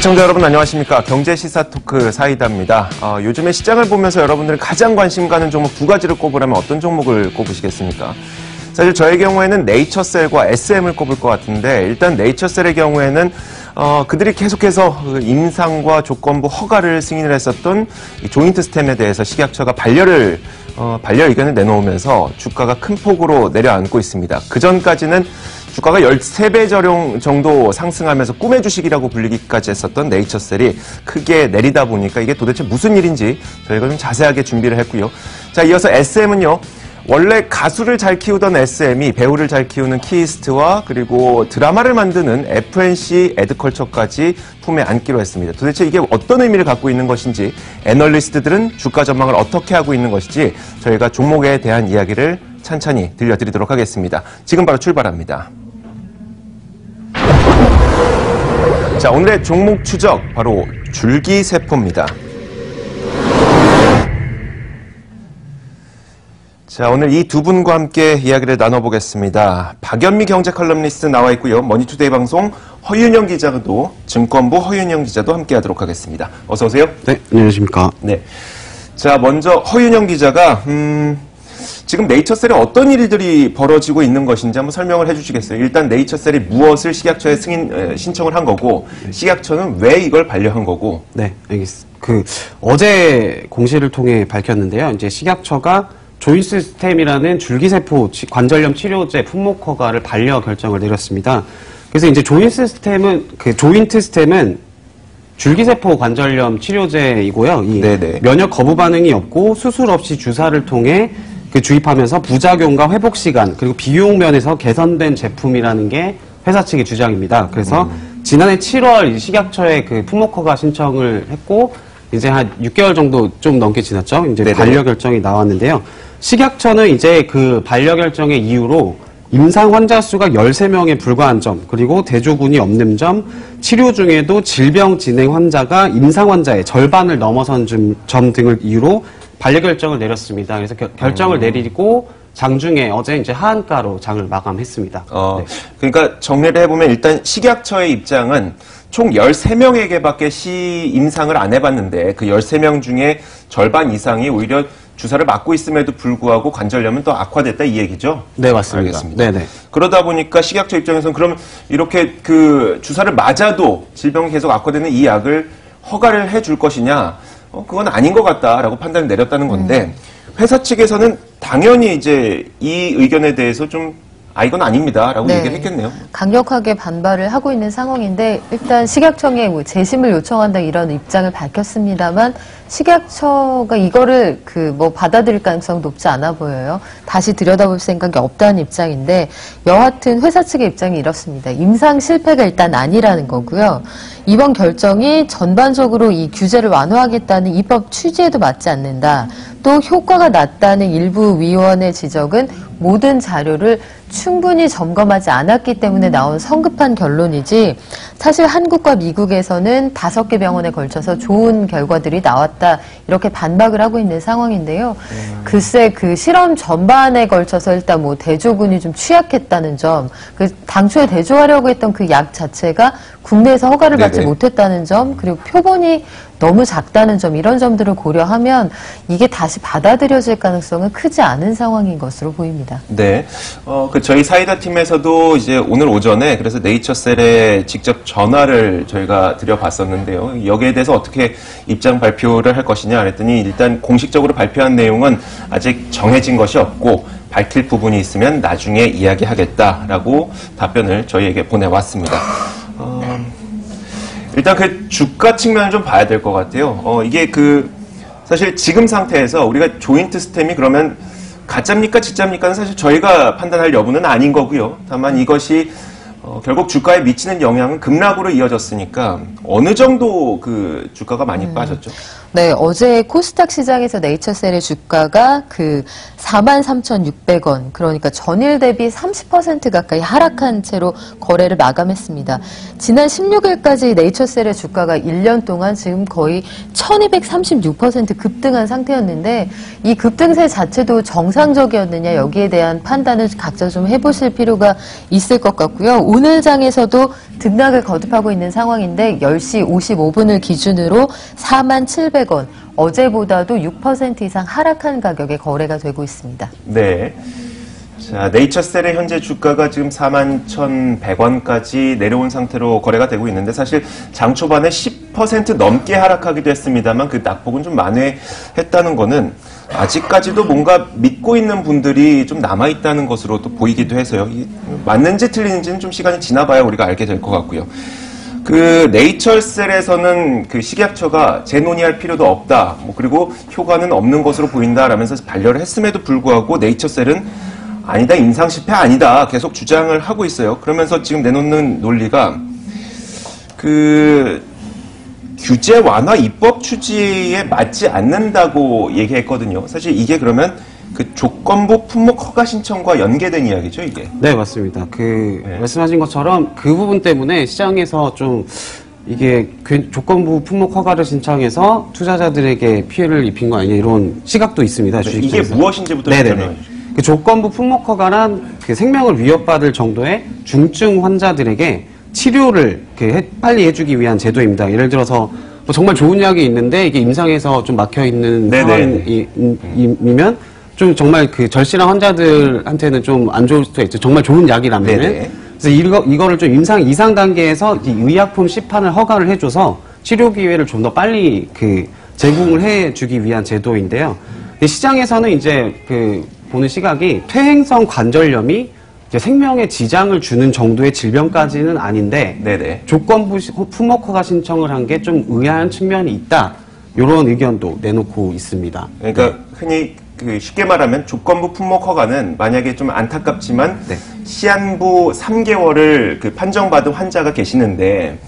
시청자 여러분 안녕하십니까. 경제시사토크 사이다입니다. 요즘에 시장을 보면서 여러분들이 가장 관심 가는 종목 두 가지를 꼽으라면 어떤 종목을 꼽으시겠습니까? 사실 저의 경우에는 네이처셀과 SM을 꼽을 것 같은데, 일단 네이처셀의 경우에는 그들이 계속해서 임상과 조건부 허가를 승인을 했었던 이 조인트 스템에 대해서 식약처가 반려 의견을 내놓으면서 주가가 큰 폭으로 내려앉고 있습니다. 그전까지는 주가가 13배 정도 상승하면서 꿈의 주식이라고 불리기까지 했었던 네이처셀이 크게 내리다 보니까 이게 도대체 무슨 일인지 저희가 좀 자세하게 준비를 했고요. 자, 이어서 SM은요. 원래 가수를 잘 키우던 SM이 배우를 잘 키우는 키이스트와 그리고 드라마를 만드는 FNC 에드컬처까지 품에 안기로 했습니다. 도대체 이게 어떤 의미를 갖고 있는 것인지, 애널리스트들은 주가 전망을 어떻게 하고 있는 것인지 저희가 종목에 대한 이야기를 찬찬히 들려드리도록 하겠습니다. 지금 바로 출발합니다. 자, 오늘의 종목 추적 바로 줄기세포입니다. 자, 오늘 이 두 분과 함께 이야기를 나눠보겠습니다. 박연미 경제 컬럼니스트 나와 있고요. 머니투데이 방송 허윤영 기자도, 증권부 허윤영 기자도 함께 하도록 하겠습니다. 어서 오세요. 네, 안녕하십니까. 네. 자, 먼저 허윤영 기자가 지금 네이처셀에 어떤 일들이 벌어지고 있는 것인지 한번 설명을 해주시겠어요? 일단 네이처셀이 무엇을 식약처에 신청을 한 거고, 식약처는 왜 이걸 반려한 거고? 네, 알겠습니다. 어제 공시를 통해 밝혔는데요. 이제 식약처가 조인시스템이라는 줄기세포 관절염 치료제 품목 허가를 반려 결정을 내렸습니다. 그래서 이제 조인트 스템은 줄기세포 관절염 치료제이고요. 면역 거부 반응이 없고 수술 없이 주사를 통해 주입하면서 부작용과 회복 시간 그리고 비용 면에서 개선된 제품이라는 게 회사 측의 주장입니다. 그래서 지난해 7월 식약처에 품목 허가 신청을 했고 이제 한 6개월 정도 좀 넘게 지났죠. 이제 네네. 반려 결정이 나왔는데요. 식약처는 이제 반려 결정의 이유로 임상 환자 수가 13명에 불과한 점, 그리고 대조군이 없는 점, 치료 중에도 질병 진행 환자가 임상 환자의 절반을 넘어선 점 등을 이유로 반려 결정을 내렸습니다. 그래서 결정을 내리고 장중에 어제 이제 하한가로 장을 마감했습니다. 네. 그러니까 정리를 해보면 일단 식약처의 입장은 총 13명에게밖에 임상을 안 해봤는데 그 13명 중에 절반 이상이 오히려 주사를 맞고 있음에도 불구하고 관절염은 또 악화됐다 이 얘기죠? 네, 맞습니다. 알겠습니다. 네네. 그러다 보니까 식약처 입장에서는 그럼 이렇게 주사를 맞아도 질병이 계속 악화되는 이 약을 허가를 해줄 것이냐? 그건 아닌 것 같다라고 판단을 내렸다는 건데 회사 측에서는 당연히 이제 이 의견에 대해서 좀 이건 아닙니다라고 네. 얘기를 했겠네요. 강력하게 반발을 하고 있는 상황인데 일단 식약청에 재심을 요청한다 이런 입장을 밝혔습니다만 식약처가 이거를 받아들일 가능성은 높지 않아 보여요. 다시 들여다볼 생각이 없다는 입장인데 여하튼 회사 측의 입장이 이렇습니다. 임상 실패가 일단 아니라는 거고요. 이번 결정이 전반적으로 이 규제를 완화하겠다는 입법 취지에도 맞지 않는다. 또 효과가 낮다는 일부 위원의 지적은 모든 자료를 충분히 점검하지 않았기 때문에 나온 성급한 결론이지 사실 한국과 미국에서는 5개 병원에 걸쳐서 좋은 결과들이 나왔다 이렇게 반박을 하고 있는 상황인데요. 글쎄 실험 전반에 걸쳐서 일단 대조군이 좀 취약했다는 점, 당초에 대조하려고 했던 그 약 자체가 국내에서 허가를 받지 못했다는 점, 그리고 표본이 너무 작다는 점, 이런 점들을 고려하면 이게 다시 받아들여질 가능성은 크지 않은 상황인 것으로 보입니다. 네. 저희 사이다 팀에서도 이제 오늘 오전에 그래서 네이처셀에 직접 전화를 저희가 드려봤었는데요. 여기에 대해서 어떻게 입장 발표를 할 것이냐 그랬더니 일단 공식적으로 발표한 내용은 아직 정해진 것이 없고 밝힐 부분이 있으면 나중에 이야기하겠다라고 답변을 저희에게 보내왔습니다. 일단 주가 측면을 좀 봐야 될 것 같아요. 이게 사실 지금 상태에서 우리가 조인트 스템이 그러면 가짜입니까 진짜입니까는 사실 저희가 판단할 여부는 아닌 거고요. 다만 이것이 결국 주가에 미치는 영향은 급락으로 이어졌으니까 어느 정도 주가가 많이 빠졌죠? 네, 어제 코스닥 시장에서 네이처셀의 주가가 43,600원, 그러니까 전일 대비 30% 가까이 하락한 채로 거래를 마감했습니다. 지난 16일까지 네이처셀의 주가가 1년 동안 지금 거의 1236% 급등한 상태였는데 이 급등세 자체도 정상적이었느냐 여기에 대한 판단을 각자 좀 해보실 필요가 있을 것 같고요. 오늘 장에서도 등락을 거듭하고 있는 상황인데 10시 55분을 기준으로 47,700원, 어제보다도 6% 이상 하락한 가격에 거래가 되고 있습니다. 네. 자, 네이처셀의 현재 주가가 지금 41,100원까지 내려온 상태로 거래가 되고 있는데 사실 장 초반에 10% 넘게 하락하기도 했습니다만 그 낙폭은 좀 만회했다는 거는 아직까지도 뭔가 믿고 있는 분들이 좀 남아있다는 것으로 또 보이기도 해서요. 맞는지 틀리는지는 좀 시간이 지나봐야 우리가 알게 될 것 같고요. 그 네이처셀에서는 그 식약처가 재논의할 필요도 없다. 그리고 효과는 없는 것으로 보인다라면서 반려를 했음에도 불구하고 네이처셀은 아니다, 임상 실패 아니다 계속 주장을 하고 있어요. 그러면서 지금 내놓는 논리가 그 규제 완화 입법 취지에 맞지 않는다고 얘기했거든요. 사실 이게 그러면 그 조건부 품목 허가 신청과 연계된 이야기죠, 이게? 네, 맞습니다. 말씀하신 것처럼 그 부분 때문에 시장에서 좀 이게 조건부 품목 허가를 신청해서 투자자들에게 피해를 입힌 거 아니냐 이런 시각도 있습니다. 네, 이게 무엇인지부터 설명해 주시죠. 그 조건부 품목 허가란 그 생명을 위협받을 정도의 중증 환자들에게 치료를 빨리 해주기 위한 제도입니다. 예를 들어서 뭐 정말 좋은 약이 있는데 이게 임상에서 좀 막혀 있는 상황이면 좀 정말 그 절실한 환자들한테는 좀 안 좋을 수도 있죠. 정말 좋은 약이라면은. 그래서 이거를 좀 임상 이상 단계에서 이 의약품 시판을 허가를 해줘서 치료 기회를 좀 더 빨리 제공을 해주기 위한 제도인데요. 시장에서는 이제 보는 시각이 퇴행성 관절염이 이제 생명에 지장을 주는 정도의 질병까지는 아닌데 조건부 품목 허가 신청을 한 게 좀 의아한 측면이 있다. 이런 의견도 내놓고 있습니다. 그러니까 흔히 쉽게 말하면 조건부 품목 허가는 만약에 좀 안타깝지만 시한부 3개월을 판정받은 환자가 계시는데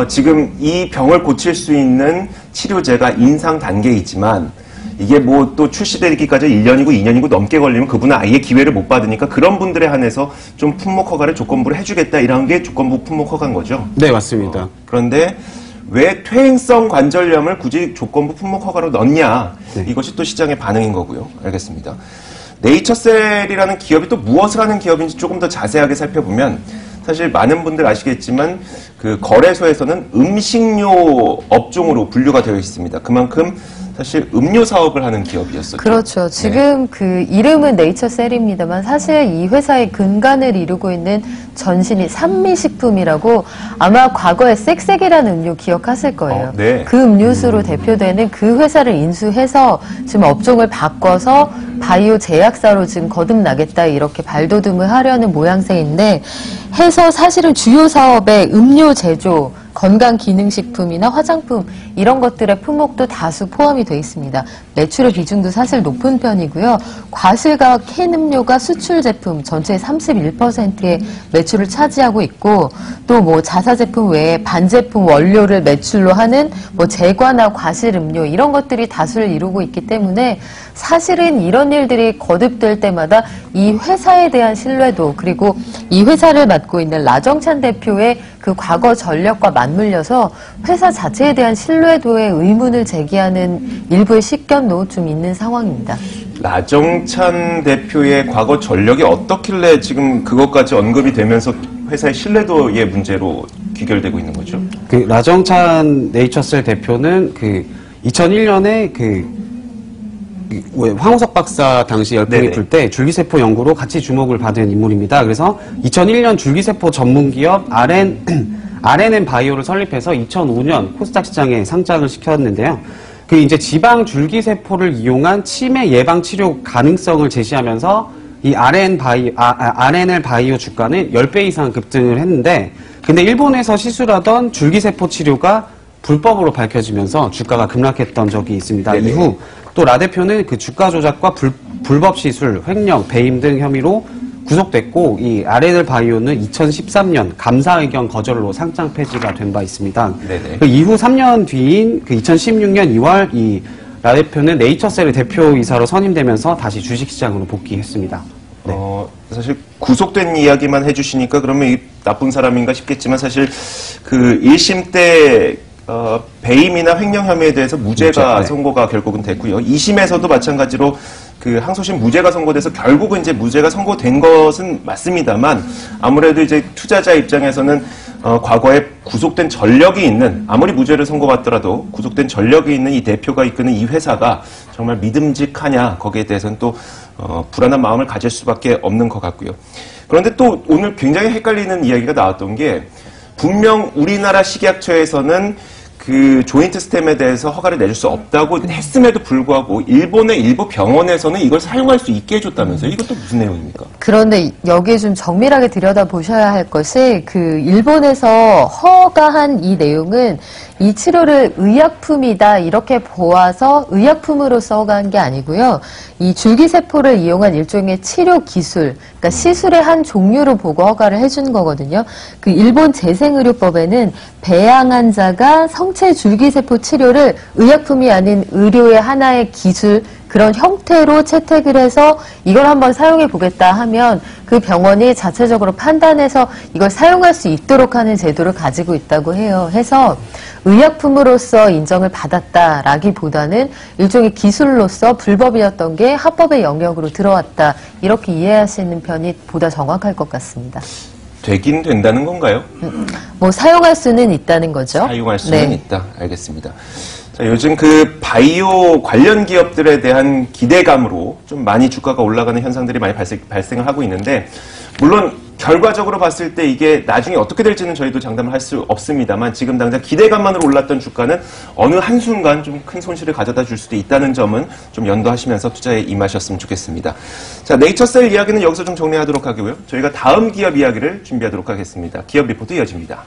지금 이 병을 고칠 수 있는 치료제가 임상 단계이지만 이게 뭐 또 출시되기까지 1년이고 2년이고 넘게 걸리면 그분은 아예 기회를 못 받으니까 그런 분들에 한해서 좀 품목 허가를 조건부로 해주겠다 이런 게 조건부 품목 허가인 거죠? 네, 맞습니다. 그런데 왜 퇴행성 관절염을 굳이 조건부 품목 허가로 넣냐? 이것이 또 시장의 반응인 거고요. 알겠습니다. 네이처셀이라는 기업이 또 무엇을 하는 기업인지 조금 더 자세하게 살펴보면 사실 많은 분들 아시겠지만 그 거래소에서는 음식료 업종으로 분류가 되어 있습니다. 그만큼 사실 음료 사업을 하는 기업이었었죠. 그렇죠. 지금 그 이름은 네이처셀입니다만 사실 이 회사의 근간을 이루고 있는 전신이 산미식품이라고 아마 과거에 쌕쌕이라는 음료 기억하실 거예요. 그 음료수로 대표되는 그 회사를 인수해서 지금 업종을 바꿔서 바이오 제약사로 지금 거듭나겠다 이렇게 발돋움을 하려는 모양새인데 해서 사실은 주요 사업에 음료 제조, 건강기능식품이나 화장품 이런 것들의 품목도 다수 포함이 되어 있습니다. 매출의 비중도 사실 높은 편이고요. 과실과 캔 음료가 수출 제품 전체의 31%의 매출을 차지하고 있고 또 뭐 자사 제품 외에 반제품 원료를 매출로 하는 뭐 제과나 과실 음료 이런 것들이 다수를 이루고 있기 때문에 사실은 이런 일들이 거듭될 때마다 이 회사에 대한 신뢰도 그리고 이 회사를 맡고 있는 라정찬 대표의 그 과거 전력과 맞물려서 회사 자체에 대한 신뢰도에 의문을 제기하는 일부의 식견도 좀 있는 상황입니다. 라정찬 대표의 과거 전력이 어떻길래 지금 그것까지 언급이 되면서 회사의 신뢰도의 문제로 귀결되고 있는 거죠? 라정찬 네이처셀 대표는 2001년에 황우석 박사 당시 열풍이 불 때 줄기세포 연구로 같이 주목을 받은 인물입니다. 그래서 2001년 줄기세포 전문기업 RNN 바이오를 설립해서 2005년 코스닥 시장에 상장을 시켰는데요. 이제 지방 줄기세포를 이용한 치매 예방 치료 가능성을 제시하면서 이 RNL 바이오 주가는 10배 이상 급등을 했는데, 근데 일본에서 시술하던 줄기세포 치료가 불법으로 밝혀지면서 주가가 급락했던 적이 있습니다. 이후 또 라 대표는 주가 조작과 불법 시술, 횡령, 배임 등 혐의로 구속됐고 이 RNL 바이오는 2013년 감사 의견 거절로 상장 폐지가 된 바 있습니다. 이후 3년 뒤인 2016년 2월 이 라 대표는 네이처셀의 대표이사로 선임되면서 다시 주식시장으로 복귀했습니다. 사실 구속된 이야기만 해주시니까 그러면 이 나쁜 사람인가 싶겠지만 사실 1심 때 배임이나 횡령 혐의에 대해서 무죄가 선고가 결국은 됐고요. 2심에서도 마찬가지로 항소심 무죄가 선고돼서 결국은 이제 무죄가 선고된 것은 맞습니다만 아무래도 이제 투자자 입장에서는 과거에 구속된 전력이 있는, 아무리 무죄를 선고받더라도 구속된 전력이 있는 이 대표가 이끄는 이 회사가 정말 믿음직하냐, 거기에 대해서는 또 불안한 마음을 가질 수밖에 없는 것 같고요. 그런데 또 오늘 굉장히 헷갈리는 이야기가 나왔던 게, 분명 우리나라 식약처에서는 그 조인트 스템에 대해서 허가를 내줄 수 없다고 했음에도 불구하고 일본의 일부 병원에서는 이걸 사용할 수 있게 해줬다면서요? 이것도 무슨 내용입니까? 그런데 여기에 좀 정밀하게 들여다보셔야 할 것이, 그 일본에서 허가한 이 내용은 이 치료를 의약품이다 이렇게 보아서 의약품으로서 허가한 게 아니고요. 이 줄기세포를 이용한 일종의 치료 기술, 그러니까 시술의 한 종류로 보고 허가를 해준 거거든요. 그 일본 재생의료법에는 배양 환자가 성체 줄기세포 치료를 의약품이 아닌 의료의 하나의 기술, 그런 형태로 채택을 해서 이걸 한번 사용해 보겠다 하면 그 병원이 자체적으로 판단해서 이걸 사용할 수 있도록 하는 제도를 가지고 있다고 해요. 해서 의약품으로서 인정을 받았다라기보다는 일종의 기술로서 불법이었던 게 합법의 영역으로 들어왔다. 이렇게 이해하시는 편이 보다 정확할 것 같습니다. 되긴 된다는 건가요? 뭐 사용할 수는 있다는 거죠. 사용할 수는 있다. 알겠습니다. 자, 요즘 그 바이오 관련 기업들에 대한 기대감으로 좀 많이 주가가 올라가는 현상들이 많이 발생을 하고 있는데, 물론 결과적으로 봤을 때 이게 나중에 어떻게 될지는 저희도 장담을 할 수 없습니다만, 지금 당장 기대감만으로 올랐던 주가는 어느 한순간 좀 큰 손실을 가져다 줄 수도 있다는 점은 좀 연도하시면서 투자에 임하셨으면 좋겠습니다. 자, 네이처셀 이야기는 여기서 좀 정리하도록 하고요. 저희가 다음 기업 이야기를 준비하도록 하겠습니다. 기업 리포트 이어집니다.